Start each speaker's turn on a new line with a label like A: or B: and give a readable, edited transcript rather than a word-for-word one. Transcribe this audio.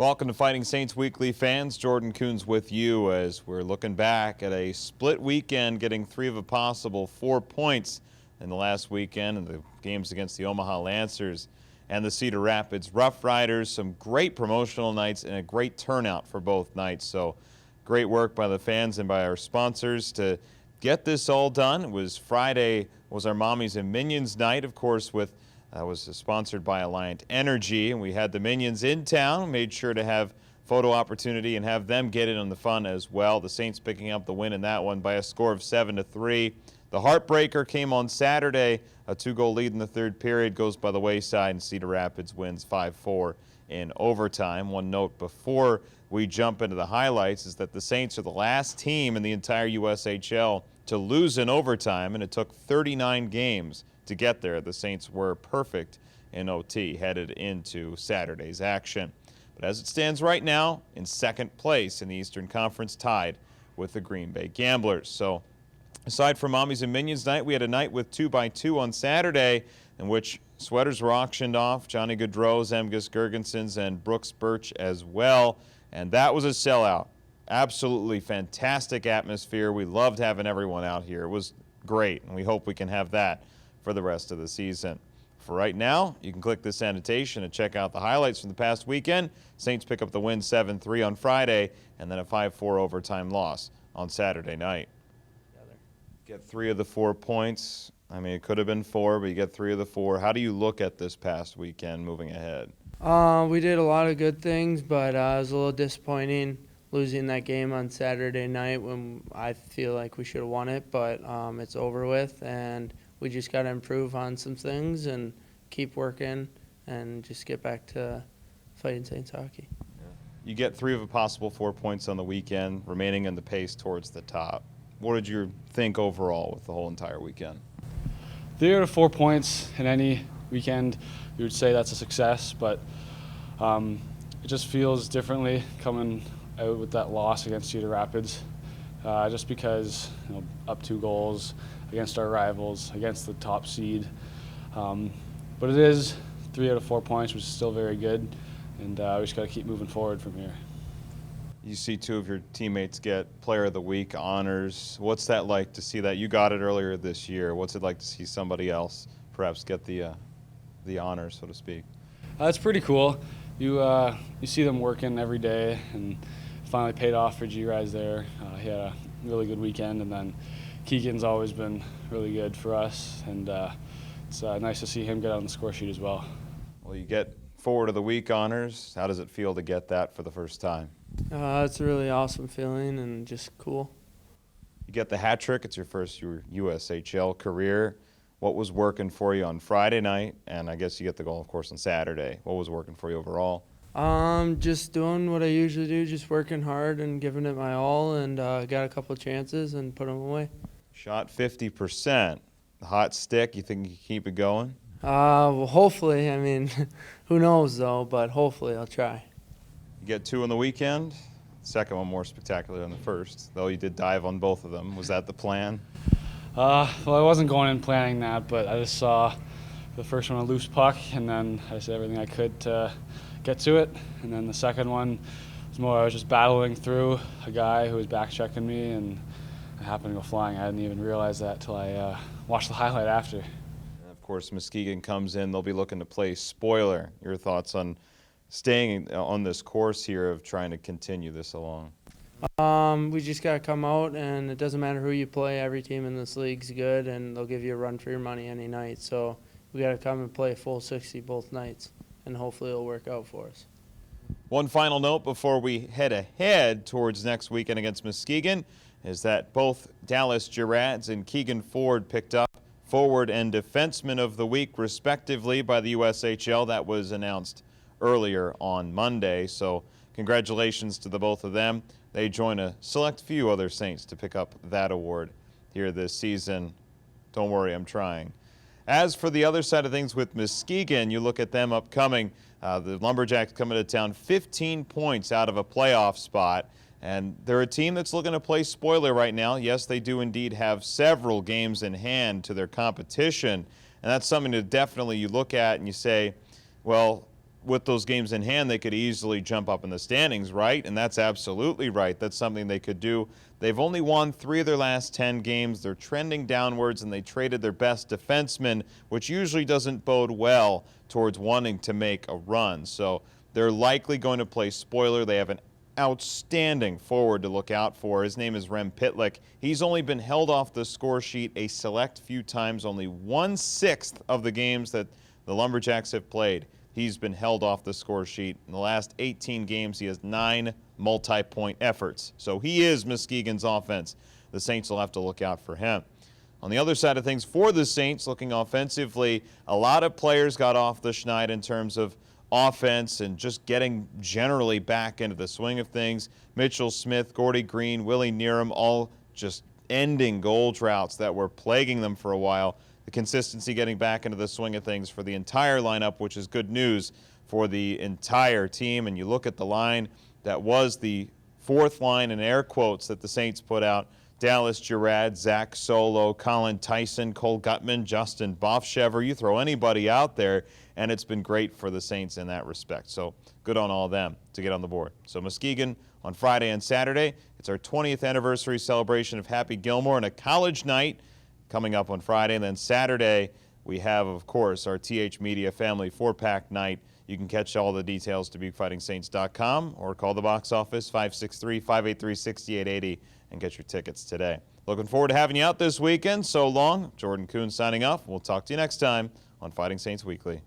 A: Welcome to Fighting Saints Weekly fans. Jordan Coons with you as we're looking back at a split weekend, getting 3 of a possible 4 points in the last weekend in the games against the Omaha Lancers and the Cedar Rapids Rough Riders. Some great promotional nights and a great turnout for both nights. So great work by the fans and by our sponsors to get this all done. It was Friday, was our Mommies and Minions night, of course, with was sponsored by Alliant Energy, and we had the Minions in town. Made sure to have photo opportunity and have them get in on the fun as well. The Saints picking up the win in that one by a score of 7-3. The heartbreaker came on Saturday. A 2-goal lead in the third period goes by the wayside, and Cedar Rapids wins 5-4 in overtime. One note before we jump into the highlights is that the Saints are the last team in the entire USHL to lose in overtime, and it took 39 games to get there. The Saints were perfect in OT headed into Saturday's action. But as it stands right now, in second place in the Eastern Conference, tied with the Green Bay Gamblers. So aside from Mommies and Minions night, we had a night with 2x2 on Saturday in which sweaters were auctioned off. Johnny Gaudreau, Zemgus Girgensons, and Brooks Birch as well. And that was a sellout. Absolutely fantastic atmosphere. We loved having everyone out here. It was great, and we hope we can have that for the rest of the season. For right now, you can click this annotation and check out the highlights from the past weekend. Saints pick up the win 7-3 on Friday, and then a 5-4 overtime loss on Saturday night. Get 3 of the 4 points. I mean, it could have been 4, but you get 3 of the 4. How do you look at this past weekend moving ahead?
B: We did a lot of good things, but it was a little disappointing losing that game on Saturday night when I feel like we should have won it, but it's over with, and we just got to improve on some things and keep working and just get back to Fighting Saints hockey.
A: You get 3 of a possible 4 points on the weekend, remaining in the pace towards the top. What did you think overall with the whole entire weekend?
C: 3 out of 4 points in any weekend, you would say that's a success, but it just feels differently coming out with that loss against Cedar Rapids, just because up 2 goals against our rivals, against the top seed. But it is 3 out of 4 points, which is still very good, and we just got to keep moving forward from here.
A: You see 2 of your teammates get Player of the Week honors. What's that like to see that? You got it earlier this year. What's it like to see somebody else perhaps get the honor, so to speak?
C: It's pretty cool. You see them working every day, and finally paid off for Gerads there. He had a really good weekend, and then Keegan's always been really good for us, and it's nice to see him get on the score sheet as well.
A: Well, you get Forward of the Week honors. How does it feel to get that for the first time?
B: It's a really awesome feeling and just cool.
A: You get the hat trick. It's your first USHL career. What was working for you on Friday night? And I guess you get the goal, of course, on Saturday. What was working for you overall?
B: Just doing what I usually do, just working hard and giving it my all, and got a couple of chances and put them away.
A: Shot 50%. The hot stick, you think you can keep it going?
B: Well, hopefully. I mean, who knows, though, but hopefully I'll try.
A: You get 2 on the weekend. Second one more spectacular than the first, though you did dive on both of them. Was that the plan?
C: Well, I wasn't going in planning that, but I just saw the first one a loose puck, and then I did everything I could to get to it. And then the second one was more I was just battling through a guy who was back checking me, and I happened to go flying. I didn't even realize that till I watched the highlight after.
A: And of course, Muskegon comes in. They'll be looking to play spoiler. Your thoughts on staying on this course here of trying to continue this along?
B: We just got to come out, and it doesn't matter who you play. Every team in this league's good, and they'll give you a run for your money any night. So we got to come and play a full 60 both nights, and hopefully it'll work out for us.
A: One final note before we head ahead towards next weekend against Muskegon is that both Dallas Gerads and Keegan Ford picked up Forward and Defenseman of the Week, respectively, by the USHL. That was announced earlier on Monday, so congratulations to the both of them. They join a select few other Saints to pick up that award here this season. Don't worry, I'm trying. As for the other side of things with Muskegon, you look at them upcoming. The Lumberjacks coming to town 15 points out of a playoff spot, and they're a team that's looking to play spoiler right now. Yes, they do indeed have several games in hand to their competition, and that's something that definitely you look at and you say, well, with those games in hand, they could easily jump up in the standings, right? And that's absolutely right. That's something they could do. They've only won 3 of their last 10 games. They're trending downwards, and they traded their best defenseman, which usually doesn't bode well towards wanting to make a run. So they're likely going to play spoiler. They have an outstanding forward to look out for. His name is Rem Pitlick. He's only been held off the score sheet a select few times. Only 1/6 of the games that the Lumberjacks have played, he's been held off the score sheet. In the last 18 games, he has 9 multi-point efforts. So he is Muskegon's offense. The Saints will have to look out for him. On the other side of things, for the Saints, looking offensively, a lot of players got off the schneid in terms of offense and just getting generally back into the swing of things. Mitchell Smith, Gordy Green, Willie Neerum, all just ending goal droughts that were plaguing them for a while. The consistency getting back into the swing of things for the entire lineup, which is good news for the entire team. And you look at the line that was the 4th line in air quotes that the Saints put out: Dallas Gerads, Zach Solo, Colin Tyson, Cole Gutman, Justin Bofshever. You throw anybody out there, and it's been great for the Saints in that respect. So good on all of them to get on the board. So Muskegon on Friday and Saturday. It's our 20th anniversary celebration of Happy Gilmore and a college night coming up on Friday. And then Saturday, we have, of course, our TH Media Family 4-pack night. You can catch all the details to DubuqueFightingSaints.com or call the box office 563-583-6880 and get your tickets today. Looking forward to having you out this weekend. So long. Jordan Kuhn signing off. We'll talk to you next time on Fighting Saints Weekly.